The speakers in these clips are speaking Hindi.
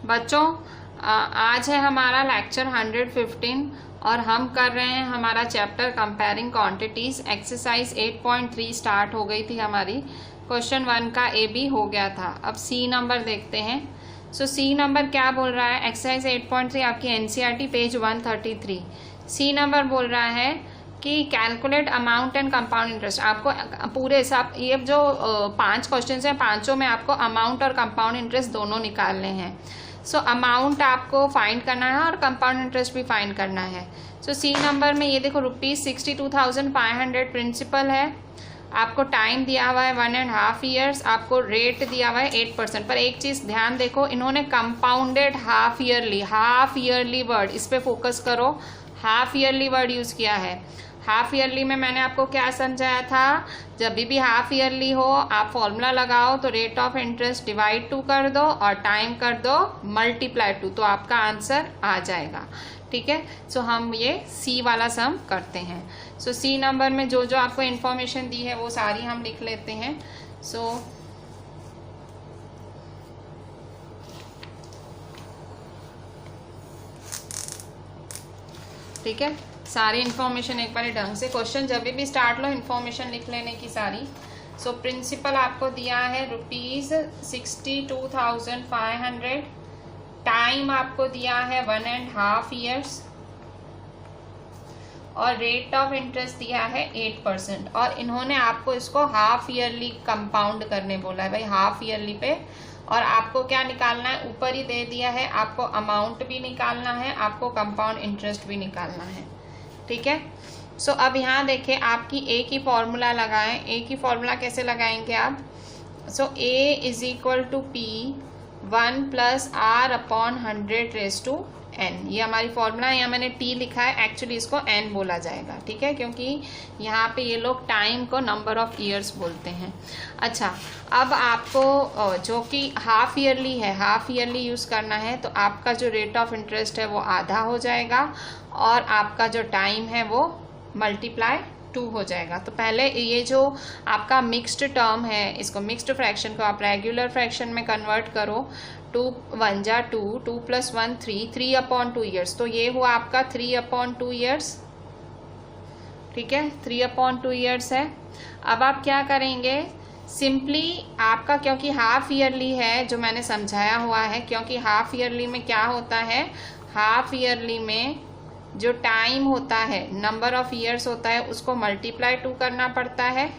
बच्चों आज है हमारा लेक्चर 115 और हम कर रहे हैं हमारा chapter comparing quantities. Exercise 8.3 start हो गई थी हमारी। क्वेश्चन 1 का ए बी हो गया था। अब सी नंबर देखते हैं। सो सी नंबर क्या बोल रहा है? एक्सरसाइज 8.3 आपकी एनसीईआरटी पेज 133। सी नंबर बोल रहा है कि calculate amount and compound interest. आपको पूरे सब ये जो 5 क्वेश्चन हैं, पांचों में आपको अमाउंट और कंपाउंड इंटरेस्ट दोनों निकालने हैं। सो अमाउंट आपको फाइंड करना है और कंपाउंड इंटरेस्ट भी फाइंड करना है। सो सी नंबर में ये देखो ₹62,500 प्रिंसिपल है। आपको टाइम दिया हुआ है 1.5 ईयर्स। आपको रेट दिया हुआ है 8%। पर एक चीज ध्यान देखो, इन्होंने कंपाउंडेड हाफ ईयरली वर्ड, इस पे फोकस करो। हाफ ईयरली वर्ड यूज किया है। हाफ ईयरली में मैंने आपको क्या समझाया था? जब भी हाफ ईयरली हो आप फॉर्मूला लगाओ तो रेट ऑफ इंटरेस्ट डिवाइड 2 कर दो और टाइम कर दो मल्टीप्लाई 2, तो आपका आंसर आ जाएगा। ठीक है। सो हम ये सी वाला सम करते हैं। सो सी नंबर में जो जो आपको इंफॉर्मेशन दी है वो सारी हम लिख लेते हैं। सो ठीक है, सारी इन्फॉर्मेशन एक बार ढंग से, क्वेश्चन जब भी स्टार्ट लो इन्फॉर्मेशन लिख लेने की सारी। सो प्रिंसिपल आपको दिया है ₹62,500। टाइम आपको दिया है 1.5 ईयर्स और रेट ऑफ इंटरेस्ट दिया है 8%। और इन्होंने आपको इसको हाफ ईयरली कंपाउंड करने बोला है भाई, हाफ ईयरली पे। और आपको क्या निकालना है? ऊपर ही दे दिया है, आपको अमाउंट भी निकालना है, आपको कंपाउंड इंटरेस्ट भी निकालना है। ठीक है। सो अब यहाँ देखें, आपकी ए की फॉर्मूला लगाएं। ए की फॉर्मूला कैसे लगाएंगे आप? So A is equal to P 1 + R/100⁻n। ये हमारी फॉर्मूला है। यहाँ मैंने टी लिखा है, एक्चुअली इसको एन बोला जाएगा। ठीक है, क्योंकि यहाँ पे ये लोग टाइम को नंबर ऑफ ईयर्स बोलते हैं। अच्छा, अब आपको जो कि हाफ ईयरली है, हाफ ईयरली यूज करना है, तो आपका जो रेट ऑफ इंटरेस्ट है वो आधा हो जाएगा और आपका जो टाइम है वो मल्टीप्लाई 2 हो जाएगा। तो पहले ये जो आपका मिक्स्ड टर्म है, इसको मिक्स्ड फ्रैक्शन को आप रेगुलर फ्रैक्शन में कन्वर्ट करो। 2 1 जा 2, 2 + 1 3, 3/2 ईयर्स। तो ये हुआ आपका 3/2 ईयर्स। ठीक है, 3/2 ईयर्स है। अब आप क्या करेंगे? सिंपली आपका, क्योंकि हाफ ईयरली है जो मैंने समझाया हुआ है, क्योंकि हाफ ईयरली में क्या होता है, हाफ ईयरली में जो टाइम होता है, नंबर ऑफ ईयर्स होता है, उसको मल्टीप्लाई 2 करना पड़ता है।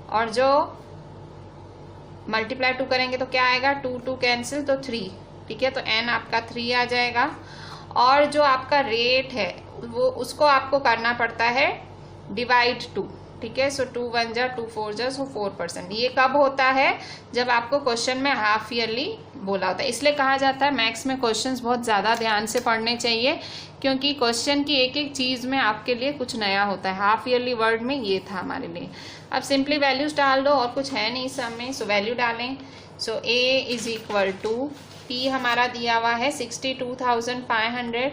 और जो मल्टीप्लाई 2 करेंगे तो क्या आएगा? 2 2 कैंसिल तो 3। ठीक है, तो n आपका 3 आ जाएगा। और जो आपका रेट है वो उसको आपको करना पड़ता है डिवाइड 2। ठीक है, सो 2 1 जा 2 4 जा, सो 4%। ये कब होता है? जब आपको क्वेश्चन में हाफ ईयरली बोला होता है। इसलिए कहा जाता है मैथ्स में क्वेश्चंस बहुत ज़्यादा ध्यान से पढ़ने चाहिए, क्योंकि क्वेश्चन की एक एक चीज़ में आपके लिए कुछ नया होता है। हाफ ईयरली वर्ड में ये था हमारे लिए। अब सिंपली वैल्यूज डाल दो, और कुछ है नहीं सब में। सो वैल्यू डालें। सो A is equal to P हमारा दिया हुआ है 62,500।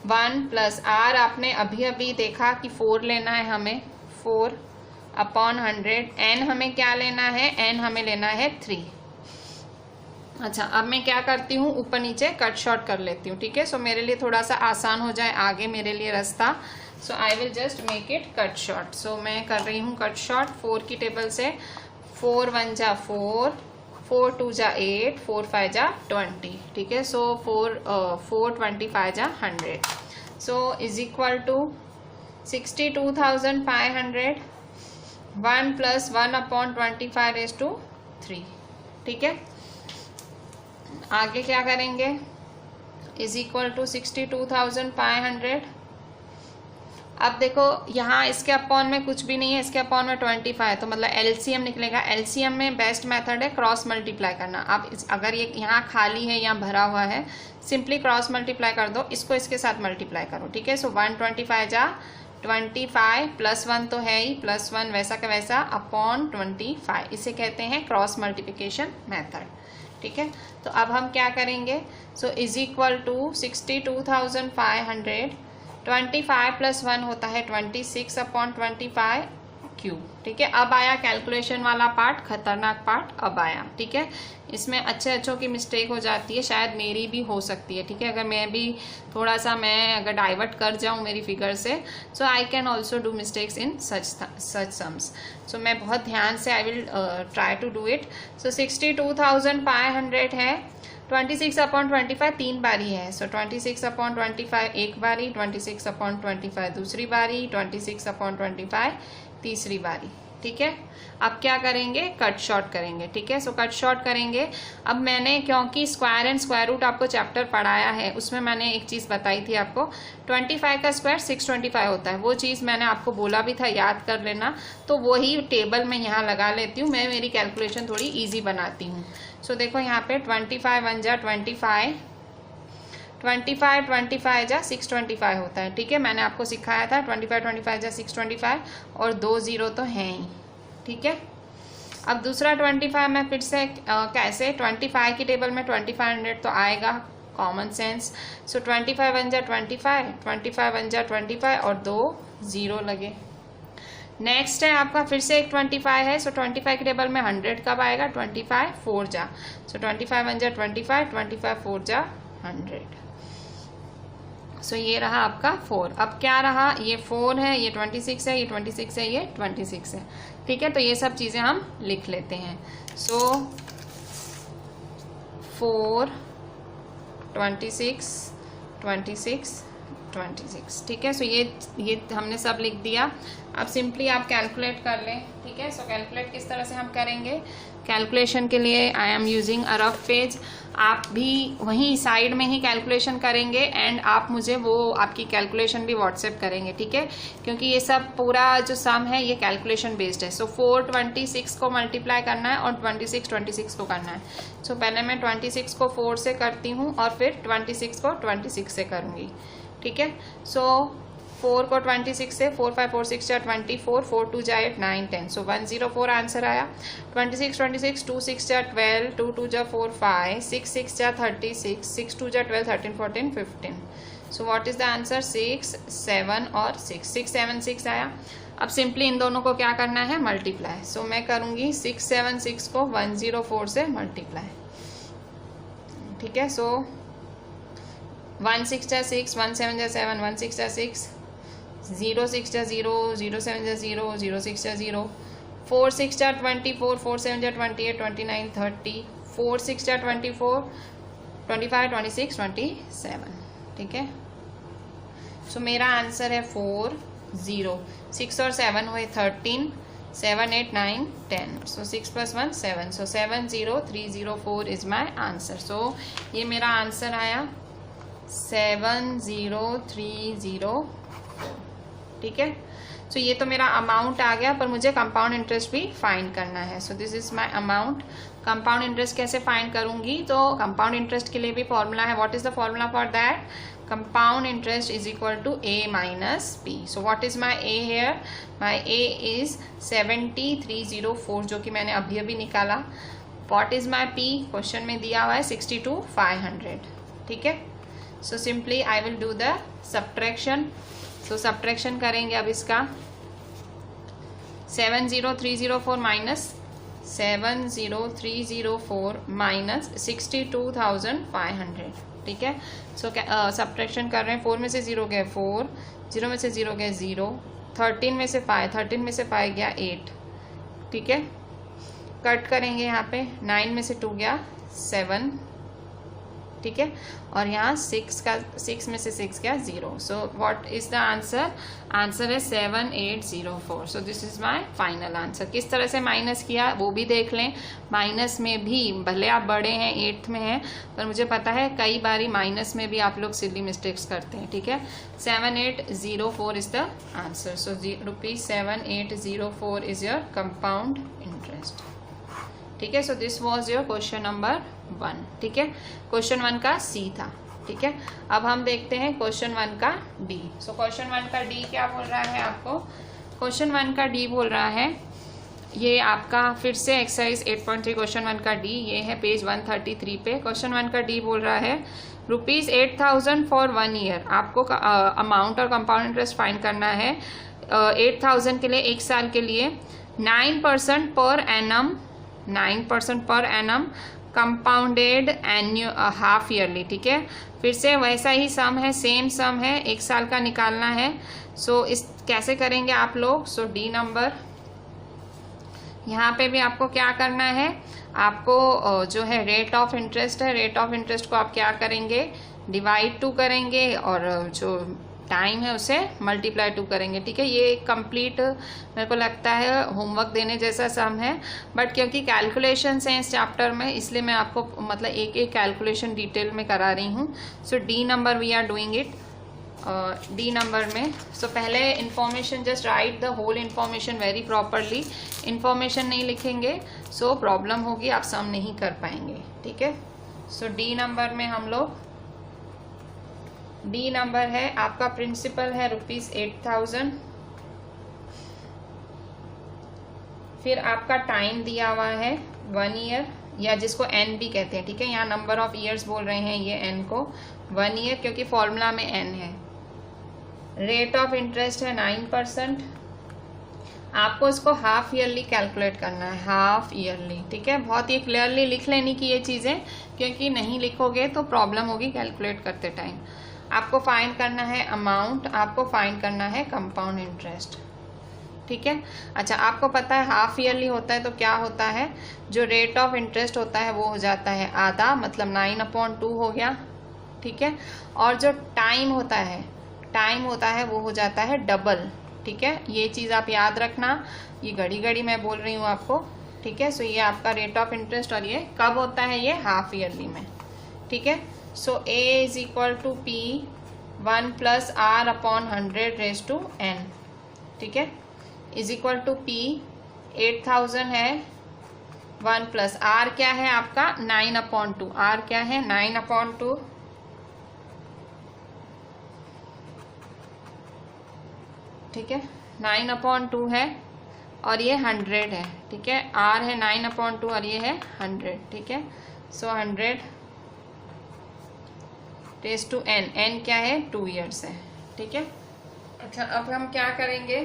1 + R आपने अभी अभी देखा कि 4 लेना है हमें, 4/100। n हमें क्या लेना है? n हमें लेना है 3। अच्छा, अब मैं क्या करती हूँ, ऊपर नीचे कट शॉर्ट कर लेती हूँ। ठीक है, सो मेरे लिए थोड़ा सा आसान हो जाए आगे मेरे लिए रास्ता। So I will just make it cut short. So मैं कर रही हूँ कट शॉर्ट 4 की टेबल से। 4 1 जा 4, 4 2 जा 8, 4 5 जा 20। ठीक है, सो 4 25 जा 100। So is equal to 62,500 1 + 1/25⁻3। ठीक है, आगे क्या करेंगे? Is equal to 62,500। अब देखो यहाँ इसके अपॉन में कुछ भी नहीं है, इसके अपॉन में 25, तो मतलब एलसीएम निकलेगा। एलसीएम में बेस्ट मेथड है क्रॉस मल्टीप्लाई करना। आप अगर ये यहाँ खाली है, यहाँ भरा हुआ है, सिंपली क्रॉस मल्टीप्लाई कर दो, इसको इसके साथ मल्टीप्लाई करो। ठीक है, सो 125 जा 25 + 1 तो है ही, +1 वैसा का वैसा अपॉन 25। इसे कहते हैं क्रॉस मल्टीप्लिकेशन मेथड। ठीक है, तो अब हम क्या करेंगे? सो इज इक्वल टू 62,500, 25 + 1 होता है 26/25, क्यूब। ठीक है, अब आया कैलकुलेशन वाला पार्ट, खतरनाक पार्ट अब आया। ठीक है, इसमें अच्छों की मिस्टेक हो जाती है, शायद मेरी भी हो सकती है। ठीक है, अगर मैं भी थोड़ा सा अगर डाइवर्ट कर जाऊं मेरी फिगर से, so I can also do mistakes in such sums. So मैं बहुत ध्यान से I will try to do it. So 62,500 है, 26/25 3 बारी है। सो 26/25 एक बारी, 26/25 दूसरी बारी, 26/25 तीसरी बारी। ठीक है, अब क्या करेंगे, कट शॉर्ट करेंगे। ठीक है, सो कट शॉर्ट करेंगे। अब मैंने क्योंकि स्क्वायर एंड स्क्वायर रूट आपको चैप्टर पढ़ाया है, उसमें मैंने एक चीज़ बताई थी आपको, 25 का स्क्वायर 625 होता है। वो चीज़ मैंने आपको बोला भी था, याद कर लेना। तो वही टेबल में यहाँ लगा लेती हूँ, मैं मेरी कैलकुलेशन थोड़ी ईजी बनाती हूँ। सो देखो यहाँ पे 25 1 जा 25, 25 जा 625 होता है। ठीक है, मैंने आपको सिखाया था 25 जा 625 और 2 0 तो हैं ही। ठीक है, अब दूसरा 25 मैं फिर से कैसे, 25 की टेबल में 2500 तो आएगा, कॉमन सेंस। सो 25 1 जा 25, 25 1 जा 25 और 2 0 लगे। नेक्स्ट है आपका फिर से एक 25 है। सो 25 की टेबल में 100 कब आएगा, 25 4 जा। सो 25 1 जा 25, 25 4 जा 100। सो ये रहा आपका 4। अब क्या रहा, ये 4 है, ये 26 है, ये 26 है, ये 26 है। ठीक है, तो ये सब चीज़ें हम लिख लेते हैं। सो 4 26 26 26। ठीक है, सो ये हमने सब लिख दिया। अब सिंपली आप कैलकुलेट कर लें। ठीक है, सो कैलकुलेट किस तरह से हम करेंगे, कैलकुलेशन के लिए I am using a rough page. आप भी वहीं साइड में ही कैलकुलेशन करेंगे एंड आप मुझे वो आपकी कैलकुलेशन भी व्हाट्सएप करेंगे। ठीक है, क्योंकि ये सब पूरा जो सम है ये कैलकुलेशन बेस्ड है। सो 4 26 को मल्टीप्लाई करना है और 26 26 को करना है। सो पहले मैं 26 को 4 से करती हूँ और फिर 26 को 26 से करूँगी। ठीक है, सो 4 को 26 से, 4 5 4 6 जा 24, 4 2 जा 8 9 10। सो 104 आंसर आया। 26 26 2 6 जा 12, 2 2 जा 4 5, 6 6 जा 36, 6 2 जा 12 13 14 15। सो व्हाट इज द आंसर, 6 7 और 6, 6 7 6 आया। अब सिंपली इन दोनों को क्या करना है, मल्टीप्लाई। सो मैं करूँगी 6 7 6 को 104 से मल्टीप्लाई। ठीक है, सो 1 6 जा 6, 1 7 जा 7, 1 6 जा 6, 0 6 जा 0, 0 7 जा 0, 0 6 जा 0, 4 6 जा 24, 4 7 जा 28, 29 30, 4 6 जा 24, 25 26 27। ठीक है, सो मेरा आंसर है 4 0, 6 और 7 हुए 13, 7 8 9 10। सो 6 + 1 7। सो 70304 इज माई आंसर। सो ये मेरा आंसर आया 70304। ठीक है, सो ये तो मेरा अमाउंट आ गया, पर मुझे कंपाउंड इंटरेस्ट भी फाइंड करना है। So this is my amount. Compound interest कैसे फाइंड करूंगी, तो कंपाउंड इंटरेस्ट के लिए भी फॉर्मूला है। What is the formula for that, compound interest is equal to a minus p। So what is my a here, my a is 70304 जो कि मैंने अभी अभी निकाला। What is my p, question में दिया हुआ है 62,500। ठीक है, so simply I will do the subtraction. So subtraction करेंगे अब इसका, 70304 माइनस 70304 माइनस 62,500। ठीक है, सो सब्ट्रैक्शन कर रहे हैं। 4 में से 0 गए 4, 0 में से 0 गए 0, 13 में से 5, 13 में से 5 गया 8। ठीक है, कट करेंगे यहाँ पे, 9 में से 2 गया 7। ठीक है, और यहाँ 6 में से 6 गया 0। सो what is the answer, answer है 7804। सो this is my final answer. किस तरह से माइनस किया वो भी देख लें। माइनस में भी भले आप बड़े हैं, 8th में हैं, पर मुझे पता है कई बारी माइनस में भी आप लोग सिली मिस्टेक्स करते हैं। ठीक है, 7804 is the answer. So ₹7804 is your compound interest. ठीक है, so this was your question number 1। ठीक है, क्वेश्चन 1 का C था। ठीक है, अब हम देखते हैं क्वेश्चन 1 का D। सो क्वेश्चन 1 का D क्या बोल रहा है आपको, क्वेश्चन 1 का D बोल रहा है, ये आपका फिर से एक्सरसाइज 8.3 क्वेश्चन 1 का D, ये है पेज 133 पे। क्वेश्चन 1 का D बोल रहा है ₹8,000 फॉर 1 ईयर। आपको अमाउंट और कंपाउंड इंटरेस्ट फाइंड करना है 8,000 के लिए 1 साल के लिए 9% per annum, 9% per annum compounded half yearly. ठीक है, फिर से वैसा ही सम है, सेम सम है, 1 साल का निकालना है। सो इस कैसे करेंगे आप लोग? सो डी नंबर, यहाँ पे भी आपको क्या करना है, आपको जो है रेट ऑफ इंटरेस्ट है, रेट ऑफ इंटरेस्ट को आप क्या करेंगे, डिवाइड 2 करेंगे और जो टाइम है उसे मल्टीप्लाई 2 करेंगे। ठीक है, ये कंप्लीट मेरे को लगता है होमवर्क देने जैसा सम है, बट क्योंकि कैलकुलेशंस हैं इस चैप्टर में इसलिए मैं आपको मतलब एक एक कैलकुलेशन डिटेल में करा रही हूँ। So D number we are doing it. D number में सो पहले information, just write the whole information very properly. Information नहीं लिखेंगे सो प्रॉब्लम होगी, आप सम नहीं कर पाएंगे। ठीक है, सो डी नंबर में हम लोग, डी नंबर है आपका प्रिंसिपल है ₹8,000, फिर आपका टाइम दिया हुआ है 1 ईयर या जिसको n भी कहते हैं। ठीक है, यहाँ नंबर ऑफ ईयर्स बोल रहे हैं, ये n को 1 ईयर क्योंकि फॉर्मूला में n है। रेट ऑफ इंटरेस्ट है 9%। आपको इसको हाफ ईयरली कैलकुलेट करना है, हाफ ईयरली। ठीक है, बहुत ही क्लियरली लिख लेनी की ये चीज़ें, क्योंकि नहीं लिखोगे तो प्रॉब्लम होगी कैलकुलेट करते टाइम। आपको फाइंड करना है अमाउंट, आपको फाइंड करना है कंपाउंड इंटरेस्ट। ठीक है, अच्छा आपको पता है हाफ ईयरली होता है तो क्या होता है, जो रेट ऑफ इंटरेस्ट होता है वो हो जाता है आधा, मतलब 9/2 हो गया। ठीक है, और जो टाइम होता है, टाइम होता है वो हो जाता है डबल। ठीक है, ये चीज़ आप याद रखना, ये घड़ी घड़ी मैं बोल रही हूँ आपको। ठीक है, सो ये आपका रेट ऑफ इंटरेस्ट और ये कब होता है, ये हाफ ईयरली में। ठीक है, so A is equal to P 1 + R/100⁻n। ठीक है, इज इक्वल टू P 8,000 है, 1 + R क्या है आपका 9/2, R क्या है 9/2। ठीक है, 9/2 है और ये 100 है। ठीक है, R है 9/2 और ये है 100। ठीक है, सो 100 रेज़ टू n, n क्या है 2 ईयर्स है। ठीक है, अच्छा अब हम क्या करेंगे,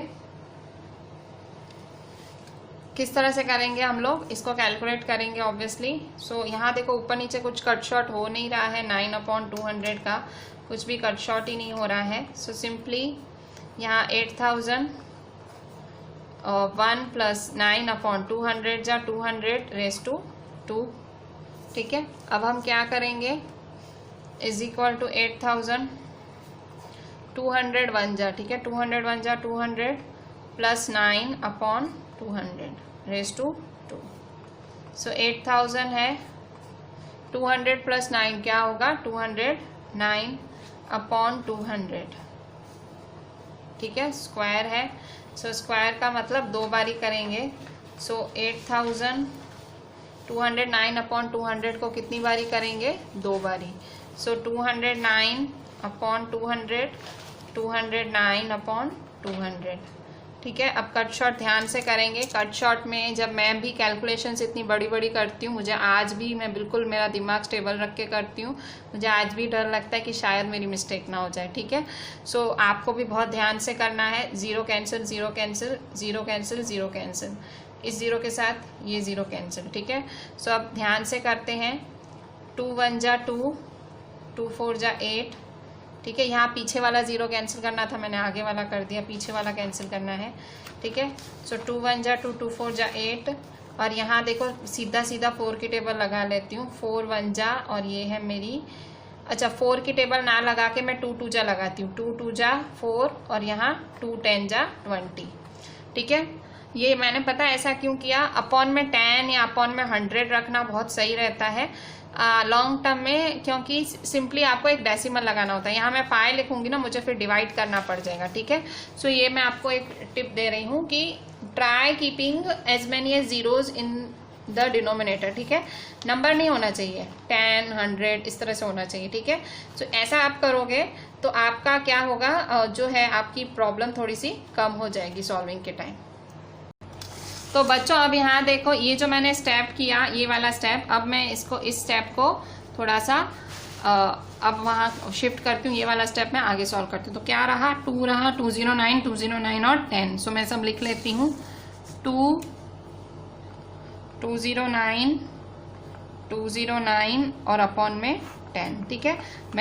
किस तरह से करेंगे हम लोग इसको कैलकुलेट करेंगे ऑब्वियसली। सो यहाँ देखो ऊपर नीचे कुछ कट शॉर्ट हो नहीं रहा है, 9/200 का कुछ भी कट शॉर्ट ही नहीं हो रहा है। सो सिंपली यहाँ 8,000 1 + 9/200 जा 200 रेज़ टू 2। ठीक है, अब हम क्या करेंगे, इज इक्वल टू 8,000 200 1 जा। ठीक है, 200 1 जा 200 + 9/200 रेज़ टू 2। सो 8,000 है, 200 + 9 क्या होगा 200, 9/200। ठीक है, स्क्वायर है। सो स्क्वायर का मतलब 2 बारी करेंगे। सो 8,000 200 9/200 को कितनी बारी करेंगे, 2 बारी। सो 200 9/200 200 9/200। ठीक है, अब कट शॉर्ट ध्यान से करेंगे। कट शॉर्ट में जब मैं भी कैलकुलेशंस इतनी बड़ी बड़ी करती हूँ, मुझे आज भी, मैं बिल्कुल मेरा दिमाग स्टेबल रख के करती हूँ, मुझे आज भी डर लगता है कि शायद मेरी मिस्टेक ना हो जाए। ठीक है, सो आपको भी बहुत ध्यान से करना है। 0 कैंसिल 0 कैंसिल 0 कैंसिल 0 कैंसिल, इस 0 के साथ ये 0 कैंसिल। ठीक है, सो अब ध्यान से करते हैं। 2 1 जा 2, 2 4 जा 8। ठीक है, यहाँ पीछे वाला 0 कैंसिल करना था, मैंने आगे वाला कर दिया, पीछे वाला कैंसिल करना है। ठीक है, सो 2 1 जा 2, 2 4 जा 8 और यहाँ देखो सीधा सीधा 4 की टेबल लगा लेती हूँ। 4 1 जा और ये है मेरी, अच्छा 4 की टेबल ना लगा के मैं 2 2 जा लगाती हूँ। 2 2 जा 4 और यहाँ 2 10 जा 20। ठीक है, ये मैंने पता ऐसा क्यों किया, अपॉन में 10 या अपॉन में 100 रखना बहुत सही रहता है लॉन्ग टर्म में, क्योंकि सिंपली आपको एक डेसिमल लगाना होता है। यहाँ मैं 5 लिखूंगी ना, मुझे फिर डिवाइड करना पड़ जाएगा। ठीक है, सो ये मैं आपको एक टिप दे रही हूँ कि try keeping as many as zeros in the denominator. ठीक है, नंबर नहीं होना चाहिए, 10 100 इस तरह से होना चाहिए। ठीक है, सो ऐसा आप करोगे तो आपका क्या होगा, जो है आपकी प्रॉब्लम थोड़ी सी कम हो जाएगी सॉल्विंग के टाइम। तो बच्चों अब यहाँ देखो, ये जो मैंने स्टेप किया, ये वाला स्टेप, अब मैं इसको, इस स्टेप को थोड़ा सा अब वहाँ शिफ्ट करती हूँ, ये वाला स्टेप मैं आगे सॉल्व करती हूँ। तो क्या रहा, 2 रहा, 209, 209 और 10। सो मैं सब लिख लेती हूँ, 209 और अपॉन में 10। ठीक है,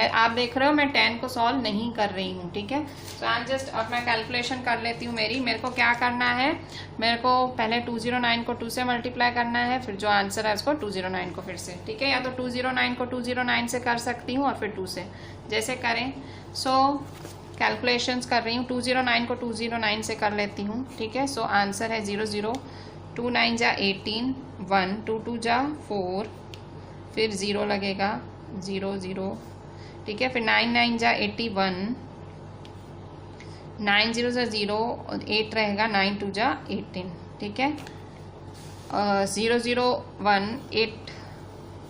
आप देख रहे हो मैं 10 को सॉल्व नहीं कर रही हूँ। ठीक है, सो आई एम जस्ट, अब मैं कैलकुलेशन कर लेती हूँ मेरे को क्या करना है, मेरे को पहले 209 को 2 से मल्टीप्लाई करना है, फिर जो आंसर है उसको 209 को फिर से। ठीक है, या तो 209 को 209 से कर सकती हूँ और फिर 2 से, जैसे करें। सो कैलकुलेशंस कर रही हूँ, 209 को 209 से कर लेती हूँ। ठीक है, सो आंसर है 00, 2 9 जा 18, 1 2 2 जा 4, फिर 0 लगेगा, 0 0। ठीक है, फिर 9 9 जा 81, 9 0 जा 0, 8 रहेगा, 9 2 जा 18। ठीक है, 0 0 1 8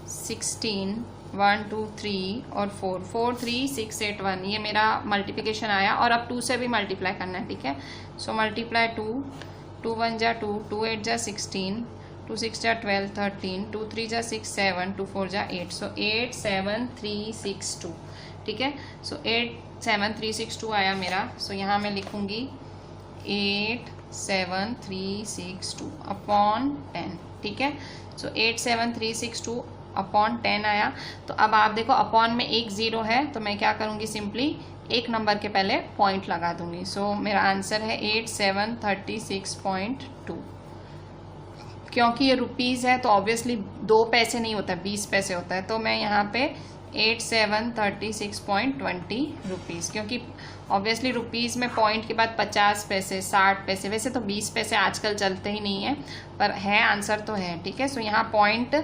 16, 1 2 3 और 4 4 3 6 8 1, ये मेरा मल्टीप्लिकेशन आया। और अब 2 से भी मल्टीप्लाई करना है। ठीक है, सो मल्टीप्लाई 2, 2 1 जा 2, 2 8 जा 16, 2 6 जा 12 13, 2 3 जा 6 7, 2 4 जा 8। सो 8 7 3 6 2। ठीक है, सो 8 7 3 6 2 आया मेरा। सो यहाँ मैं लिखूंगी 8 7 3 6 2 अपॉन 10। ठीक है, सो 8 7 3 6 2 अपॉन 10 आया। तो अब आप देखो अपॉन में एक 0 है, तो मैं क्या करूँगी, सिंपली एक नंबर के पहले पॉइंट लगा दूंगी। सो मेरा आंसर है 8736.2। क्योंकि ये रुपीज़ है तो ऑब्वियसली 2 पैसे नहीं होता, 20 पैसे होता है। तो मैं यहाँ पे 8736.20 रुपीज़, क्योंकि ऑब्वियसली रुपीज़ में पॉइंट के बाद 50 पैसे 60 पैसे, वैसे तो 20 पैसे आजकल चलते ही नहीं है, पर है आंसर तो है। ठीक है, सो यहाँ पॉइंट,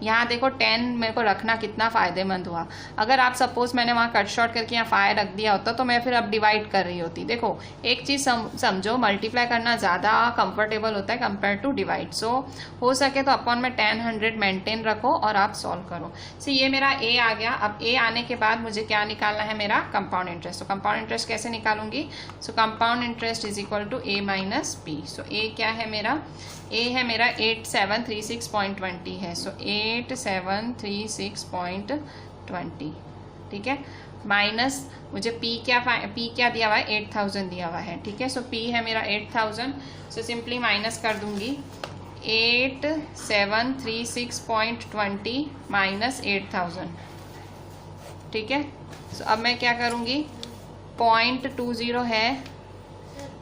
यहाँ देखो 10 मेरे को रखना कितना फ़ायदेमंद हुआ। अगर आप सपोज मैंने वहाँ कट शॉर्ट करके यहाँ 5 रख दिया होता तो मैं फिर अब डिवाइड कर रही होती। देखो एक चीज़ समझो, मल्टीप्लाई करना ज़्यादा कंफर्टेबल होता है कंपेयर टू डिवाइड। सो हो सके तो अपॉन में 10 100 मेंटेन रखो और आप सॉल्व करो। सो ये मेरा ए आ गया। अब ए आने के बाद मुझे क्या निकालना है, मेरा कंपाउंड इंटरेस्ट। तो कंपाउंड इंटरेस्ट कैसे निकालूंगी, so compound interest is equal to A minus B. So A क्या है मेरा, ए है मेरा 8736.20 है। सो 8736.20। ठीक है, माइनस मुझे पी क्या दिया हुआ है, 8000 दिया हुआ है। ठीक है, सो पी है मेरा 8000। सो सिंपली माइनस कर दूंगी 8736.20 माइनस 8000। ठीक है, सो अब मैं क्या करूँगी, 0.20 है,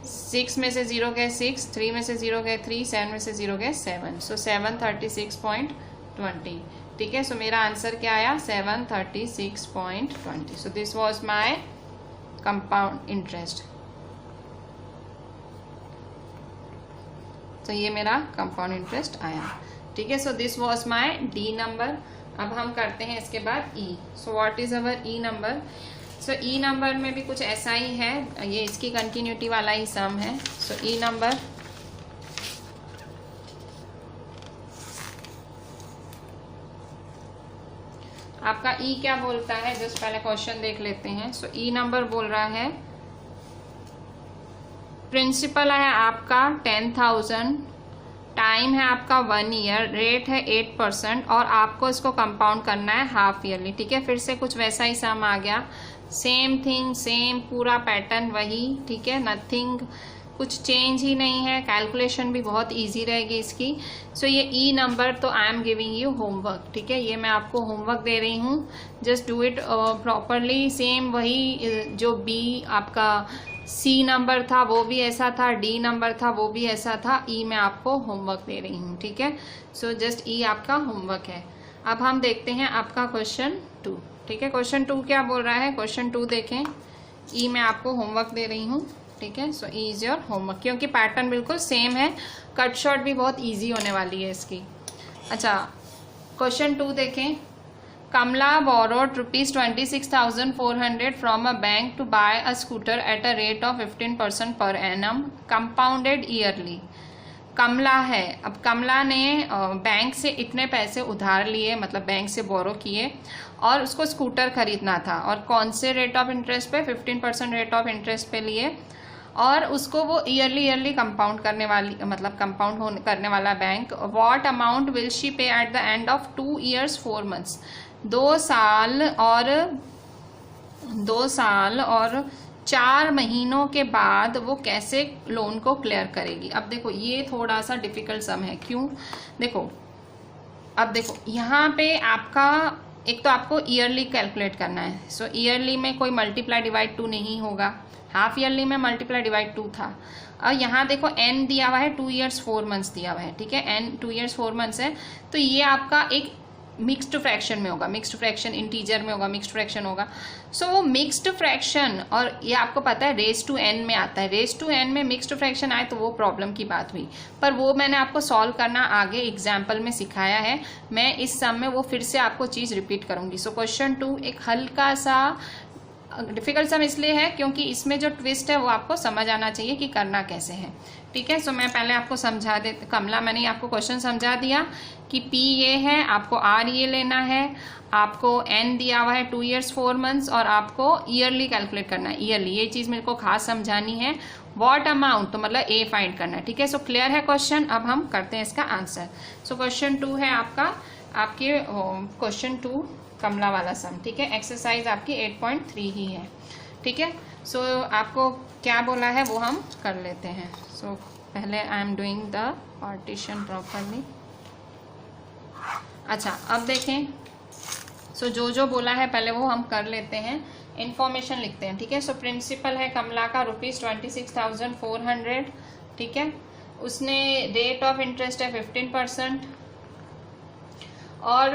6 में से 0 गए 6, 3 में से 0 गए 3, 7 में से 0 गए 7। सो 736.20। ठीक है, सो मेरा आंसर क्या आया, 736.20। So this was my compound interest. तो ये मेरा कंपाउंड इंटरेस्ट आया। ठीक है, so this was my D number. अब हम करते हैं इसके बाद E. So what is our E number. So E number में भी कुछ ऐसा ही है, ये इसकी कंटिन्यूटी वाला ही सम है। सो ई नंबर आपका ई क्या बोलता है, जस्ट पहले क्वेश्चन देख लेते हैं। सो ई नंबर बोल रहा है, प्रिंसिपल है आपका 10,000, टाइम है आपका 1 ईयर, रेट है 8% और आपको इसको कंपाउंड करना है हाफ ईयरली। ठीक है, फिर से कुछ वैसा ही सम आ गया, सेम थिंग, सेम पूरा पैटर्न वही। ठीक है, नथिंग, कुछ चेंज ही नहीं है, कैलकुलेशन भी बहुत इजी रहेगी इसकी। सो ये ई नंबर, तो आई एम गिविंग यू होमवर्क। ठीक है, ये मैं आपको होमवर्क दे रही हूँ, just do it properly. Same वही जो बी आपका सी नंबर था वो भी ऐसा था, डी नंबर था वो भी ऐसा था, ई मैं आपको होमवर्क दे रही हूँ। ठीक है, सो जस्ट ई आपका होमवर्क है। अब हम देखते हैं आपका क्वेश्चन 2। ठीक है, क्वेश्चन 2 क्या बोल रहा है, क्वेश्चन 2 देखें। ई मैं आपको होमवर्क दे रही हूँ। ठीक है, सो ई इज योर होमवर्क, क्योंकि पैटर्न बिल्कुल सेम है, कट शॉर्ट भी बहुत ईजी होने वाली है इसकी। अच्छा, क्वेश्चन 2 देखें। Kamla borrowed ₹26,400 from a bank to buy a scooter at a rate of 15% per annum, compounded yearly. कमला है, अब कमला ने बैंक से इतने पैसे उधार लिए, मतलब बैंक से बोरो किए और उसको स्कूटर खरीदना था, और कौन से रेट ऑफ इंटरेस्ट पे, 15% रेट ऑफ इंटरेस्ट पे लिए, और उसको वो ईयरली कंपाउंड करने वाली, मतलब कंपाउंड करने वाला bank. What amount will she pay at the end of 2 years 4 months। 2 साल और 4 महीनों के बाद वो कैसे लोन को क्लियर करेगी। अब देखो ये थोड़ा सा डिफिकल्ट सम है। क्यों? देखो अब देखो यहाँ पे आपका एक तो आपको ईयरली कैलकुलेट करना है। सो ईयरली में कोई मल्टीप्लाई डिवाइड 2 नहीं होगा, हाफ ईयरली में मल्टीप्लाई डिवाइड 2 था। और यहाँ देखो n दिया हुआ है 2 years 4 months दिया हुआ है, ठीक है, n 2 years 4 months है। तो ये आपका एक मिक्स्ड फ्रैक्शन में होगा, मिक्स्ड फ्रैक्शन इंटीजर में होगा, मिक्स्ड फ्रैक्शन होगा। सो वो मिक्स्ड फ्रैक्शन, और ये आपको पता है रेज टू n में आता है, रेज टू n में मिक्स्ड फ्रैक्शन आए तो वो प्रॉब्लम की बात हुई। पर वो मैंने आपको सॉल्व करना आगे एग्जाम्पल में सिखाया है। मैं इस सम में वो फिर से आपको चीज़ रिपीट करूंगी। सो क्वेश्चन 2 एक हल्का सा डिफिकल्ट सम इसलिए है क्योंकि इसमें जो ट्विस्ट है वो आपको समझ आना चाहिए कि करना कैसे है, ठीक है। सो मैं पहले आपको समझा दे, कमला मैंने आपको क्वेश्चन समझा दिया कि P ये है, आपको R ये लेना है, आपको N दिया हुआ है 2 years 4 months और आपको ईयरली कैलकुलेट करना है, ईयरली। ये चीज़ मेरे को खास समझानी है। वॉट अमाउंट तो मतलब A फाइंड करना है, ठीक है। सो क्लियर है क्वेश्चन। अब हम करते हैं इसका आंसर। सो क्वेश्चन 2 है आपके क्वेश्चन 2 कमला वाला सम, ठीक है। एक्सरसाइज आपकी 8.3 ही है, ठीक है। सो आपको क्या बोला है वो हम कर लेते हैं। सो पहले I am doing the partition properly. अच्छा अब देखें, सो जो बोला है पहले वो हम कर लेते हैं, इंफॉर्मेशन लिखते हैं, ठीक है। सो प्रिंसिपल है कमला का ₹26,400, ठीक है। उसने रेट ऑफ इंटरेस्ट है 15%, और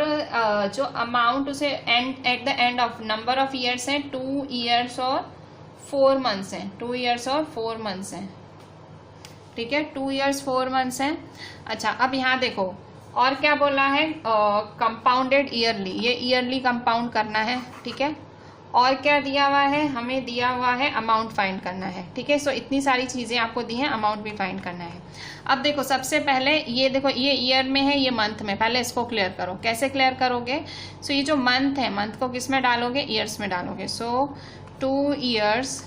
जो अमाउंट उसे eight the end of number of years हैं 2 years और 4 months हैं, 2 years और 4 months हैं, ठीक है, 2 years 4 months हैं। अच्छा अब यहाँ देखो और क्या बोला है, कंपाउंडेड ईयरली, ये ईयरली कंपाउंड करना है, ठीक है। और क्या दिया हुआ है, हमें दिया हुआ है अमाउंट फाइंड करना है, ठीक है। सो इतनी सारी चीज़ें आपको दी हैं, अमाउंट भी फाइंड करना है। अब देखो सबसे पहले ये देखो, ये ईयर में है, ये मंथ में, पहले इसको क्लियर करो। कैसे क्लियर करोगे? सो ये जो मंथ है, मंथ को किस में डालोगे? ईयर्स में डालोगे। सो 2 years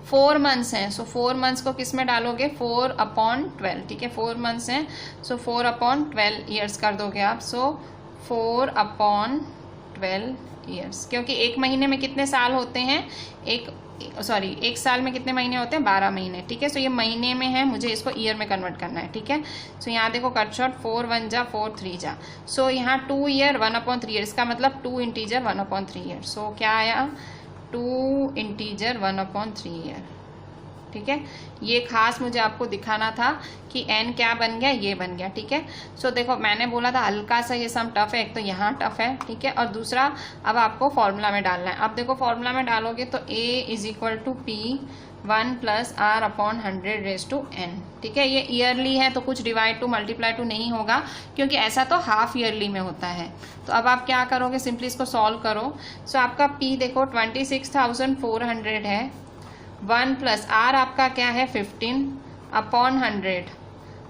4 months हैं, सो 4 months को किस में डालोगे? 4/12, ठीक है, 4 months हैं, सो 4/12 ईयर्स कर दोगे आप। सो 4/12 ईयर्स, क्योंकि एक महीने में कितने साल होते हैं? एक साल में कितने महीने होते हैं? 12 महीने, ठीक है। सो ये महीने में है, मुझे इसको ईयर में कन्वर्ट करना है, ठीक है। सो यहाँ देखो कट शॉर्ट 4 1 जा 4 3 जा। सो यहाँ 2 year 1/3 ईयर्स का मतलब 2 इंटीजर 1/3 ईयर। सो क्या आया? 2 इंटीजर 1/3 ईयर, ठीक है। ये खास मुझे आपको दिखाना था कि n क्या बन गया, ये बन गया, ठीक है। सो देखो मैंने बोला था हल्का सा ये सम टफ है, एक तो यहाँ टफ है, ठीक है, और दूसरा अब आपको फॉर्मूला में डालना है। अब देखो फॉर्मूला में डालोगे तो A = P 1 + R/100⁴n, ठीक है। ये ईयरली है तो कुछ डिवाइड टू मल्टीप्लाई टू नहीं होगा, क्योंकि ऐसा तो हाफ ईयरली में होता है। तो अब आप क्या करोगे? सिंपली इसको सॉल्व करो। सो आपका P देखो 26,400 है, 1 + R आपका क्या है? 15/100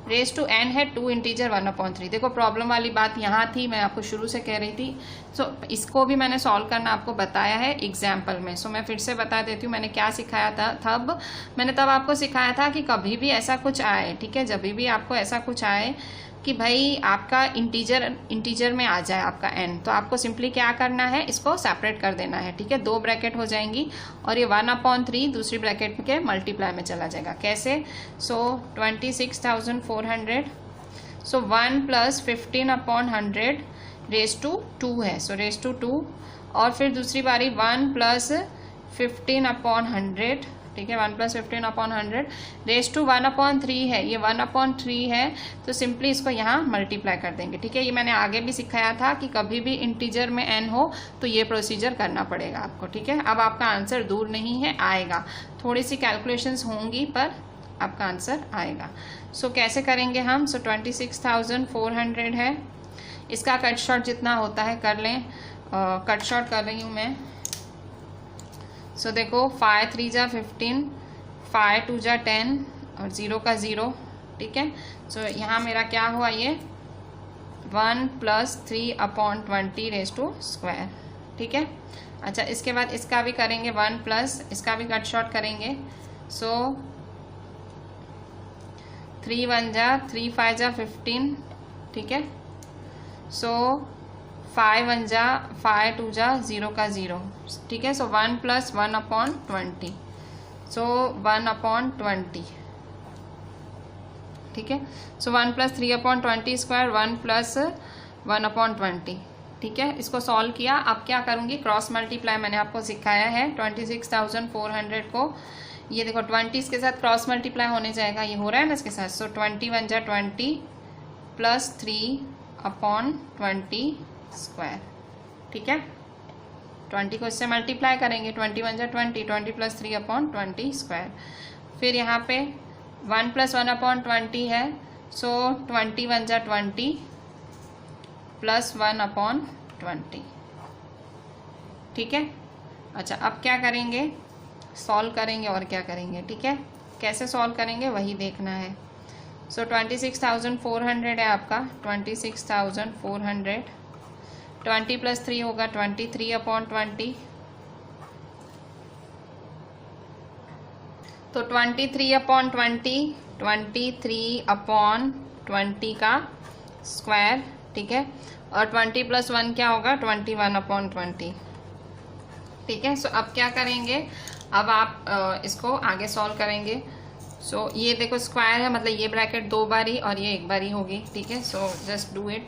रेज टू n है 2 इंटीजर 1/3। देखो प्रॉब्लम वाली बात यहाँ थी, मैं आपको शुरू से कह रही थी। सो इसको भी मैंने सॉल्व करना आपको बताया है एग्जाम्पल में। सो मैं फिर से बता देती हूँ मैंने क्या सिखाया था। मैंने तब आपको सिखाया था कि कभी भी ऐसा कुछ आए, ठीक है, जब भी आपको ऐसा कुछ आए कि भाई आपका इंटीजर में आ जाए आपका n, तो आपको सिंपली क्या करना है? इसको सेपरेट कर देना है, ठीक है। 2 ब्रैकेट हो जाएंगी और ये 1/3 दूसरी ब्रैकेट के मल्टीप्लाई में चला जाएगा। कैसे? सो 26,400, सो 1 + 15/100 रेज टू 2 है, सो रेज टू 2, और फिर दूसरी बारी 1 + 15/100, ठीक है, 1 + 15/100 रेज टू 1/3 है, ये 1/3 है, तो सिंपली इसको यहाँ मल्टीप्लाई कर देंगे, ठीक है। ये मैंने आगे भी सिखाया था कि कभी भी इंटीजर में n हो तो ये प्रोसीजर करना पड़ेगा आपको, ठीक है। अब आपका आंसर दूर नहीं है, आएगा, थोड़ी सी कैलकुलेशंस होंगी पर आपका आंसर आएगा। सो कैसे करेंगे हम? सो 26,400 है, इसका कट शॉर्ट जितना होता है कर लें। कट शॉर्ट कर रही हूँ मैं। सो देखो 5 3 जा 15, 5 2 जा 10 और 0 का 0, ठीक है। सो यहाँ मेरा क्या हुआ? ये 1 + 3/20 रेज टू स्क्वायर, ठीक है। अच्छा इसके बाद इसका भी करेंगे 1 + इसका भी कट शॉर्ट करेंगे। सो 3 1 जा 3 5 जा 15, ठीक है। सो 5 1 जा 5 2 जा 0 का 0, ठीक है। सो 1 + 1/20, सो 1/20, ठीक है। सो 1 + 3/20², 1 + 1/20, ठीक है। इसको सॉल्व किया। अब क्या करूँगी, क्रॉस मल्टीप्लाई मैंने आपको सिखाया है। 26,400 को ये देखो 20 के साथ क्रॉस मल्टीप्लाई होने जाएगा, ये हो रहा है ना इसके साथ। सो 20 1 जा 20 + 3/20², ठीक है। 20 को इससे मल्टीप्लाई करेंगे, 20 1 जा 20, 20 + 3/20²। फिर यहाँ पे 1 + 1/20 है, सो 20 1 जा 20 + 1/20, ठीक है। अच्छा, अब क्या करेंगे, सॉल्व करेंगे और क्या करेंगे, ठीक है। कैसे सॉल्व करेंगे वही देखना है। सो 26,400 है आपका, 26,400, 20 + 3 होगा 23/20, तो 23/20, 23/20 का स्क्वायर, ठीक है। और 20 + 1 क्या होगा, 21/20, ठीक है। सो अब क्या करेंगे, अब आप इसको आगे सॉल्व करेंगे। सो ये देखो स्क्वायर है, मतलब ये ब्रैकेट 2 बारी और ये 1 बारी होगी, ठीक है। So just do it.